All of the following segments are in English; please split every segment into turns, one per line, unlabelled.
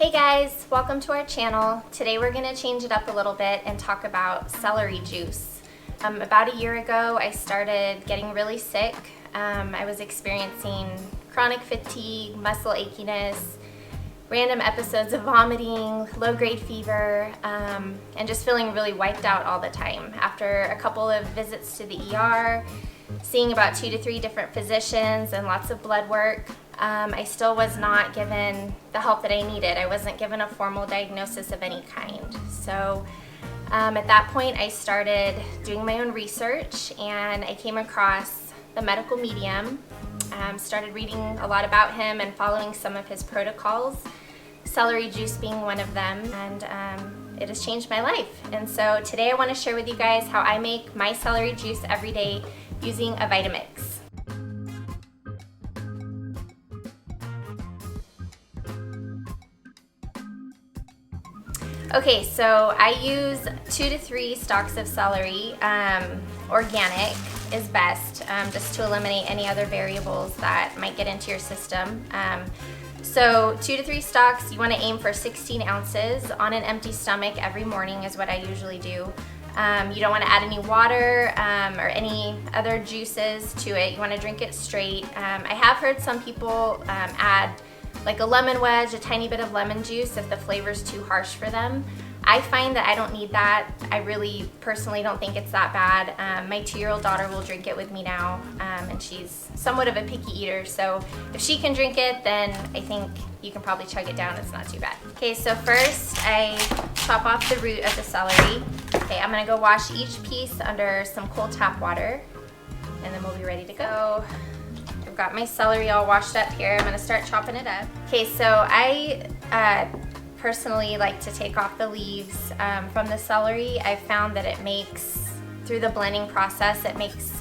Hey guys, welcome to our channel. Today we're going to change it up a little bit and talk about celery juice. About a year ago I started getting really sick. I was experiencing chronic fatigue, muscle achiness, random episodes of vomiting, low-grade fever, and just feeling really wiped out all the time. After a couple of visits to the ER, seeing about 2 to 3 different physicians and lots of blood work, I still was not given the help that I needed. I wasn't given a formal diagnosis of any kind. So at that point I started doing my own research and I came across the medical medium, started reading a lot about him and following some of his protocols, celery juice being one of them, and it has changed my life. And so today I want to share with you guys how I make my celery juice every day using a Vitamix. Okay, so I use 2 to 3 stalks of celery. Organic is best, just to eliminate any other variables that might get into your system. So 2 to 3 stalks, you want to aim for 16 ounces on an empty stomach every morning is what I usually do. You don't want to add any water or any other juices to it. You want to drink it straight. I have heard some people add like a lemon wedge, a tiny bit of lemon juice if the flavor's too harsh for them. I find that I don't need that. I really personally don't think it's that bad. My 2-year-old daughter will drink it with me now, and she's somewhat of a picky eater, so if she can drink it, then I think you can probably chug it down. It's not too bad. Okay, so first I chop off the root of the celery. Okay, I'm gonna go wash each piece under some cold tap water, and then we'll be ready to go. I've got my celery all washed up here. I'm gonna start chopping it up. Okay, so I personally like to take off the leaves from the celery. I've found that it makes, through the blending process, it makes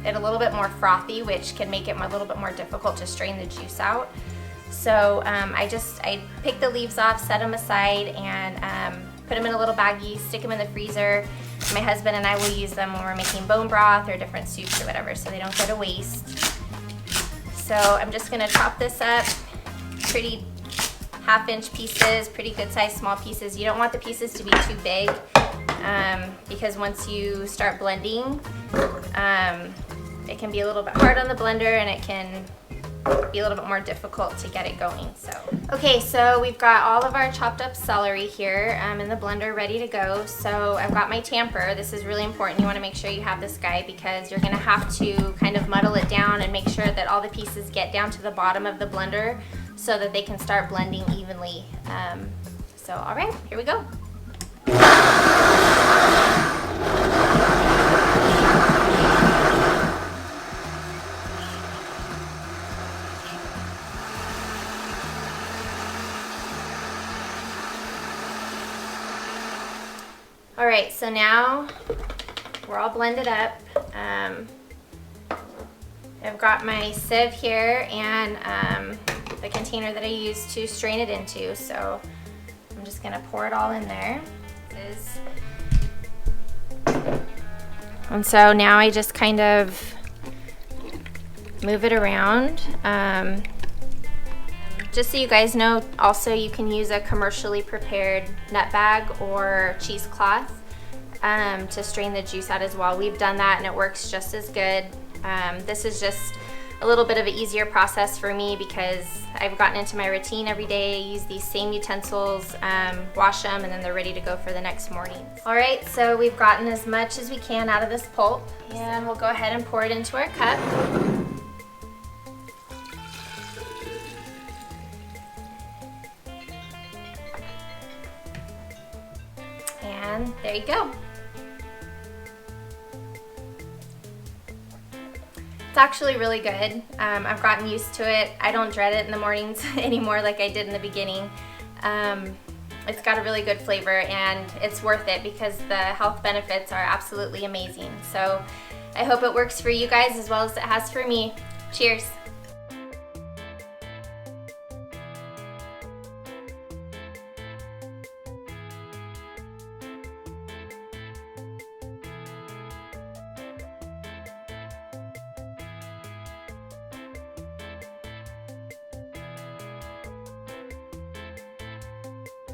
it a little bit more frothy, which can make it a little bit more difficult to strain the juice out. So I pick the leaves off, set them aside, and put them in a little baggie, stick them in the freezer. My husband and I will use them when we're making bone broth or different soups or whatever, so they don't go to waste. So I'm just gonna chop this up, pretty 1/2-inch pieces, pretty good sized small pieces. You don't want the pieces to be too big because once you start blending, it can be a little bit hard on the blender and it can be a little bit more difficult to get it going. Okay, so we've got all of our chopped up celery here in the blender ready to go. So I've got my tamper. This is really important. You want to make sure you have this guy because you're going to have to kind of muddle it down and make sure that all the pieces get down to the bottom of the blender so that they can start blending evenly. So all right, here we go. All right, so now we're all blended up. I've got my sieve here and the container that I use to strain it into. So I'm just gonna pour it all in there. And so now I just kind of move it around. Just so you guys know, also you can use a commercially prepared nut bag or cheesecloth to strain the juice out as well. We've done that and it works just as good. This is just a little bit of an easier process for me because I've gotten into my routine every day. I use these same utensils, wash them, and then they're ready to go for the next morning. All right, so we've gotten as much as we can out of this pulp, and we'll go ahead and pour it into our cup. And there you go. It's actually really good. I've gotten used to it. I don't dread it in the mornings anymore like I did in the beginning. It's got a really good flavor and it's worth it because the health benefits are absolutely amazing. So I hope it works for you guys as well as it has for me. Cheers.